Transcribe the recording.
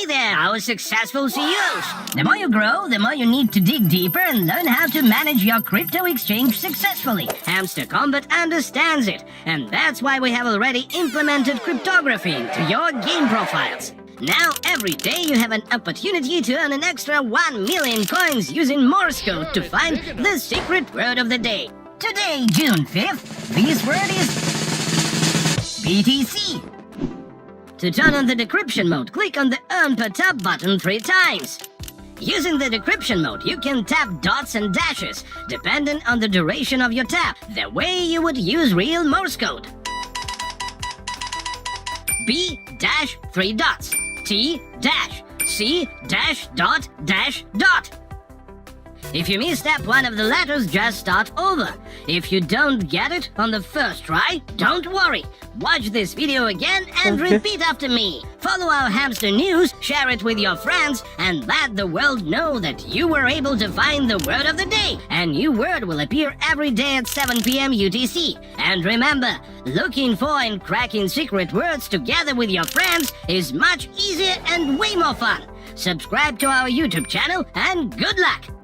there, our successful CEOs. The more you grow, the more you need to dig deeper and learn how to manage your crypto exchange successfully. Hamster Kombat understands it, and that's why we have already implemented cryptography into your game profiles. Now, every day you have an opportunity to earn an extra 1 million coins using Morse Code to find the secret word of the day. Today, June 5th, this word is BTC. To turn on the decryption mode, click on the Earn per Tap button 3 times. Using the decryption mode, you can tap dots and dashes, dependent on the duration of your tap, the way you would use real Morse Code. B-3 dots, T-C-dot. If you misstep one of the letters, just start over. If you don't get it on the first try, don't worry. Watch this video again and repeat after me. Follow our hamster news, share it with your friends, and let the world know that you were able to find the word of the day. A new word will appear every day at 7 p.m. UTC. And remember, looking for and cracking secret words together with your friends is much easier and way more fun. Subscribe to our YouTube channel and good luck!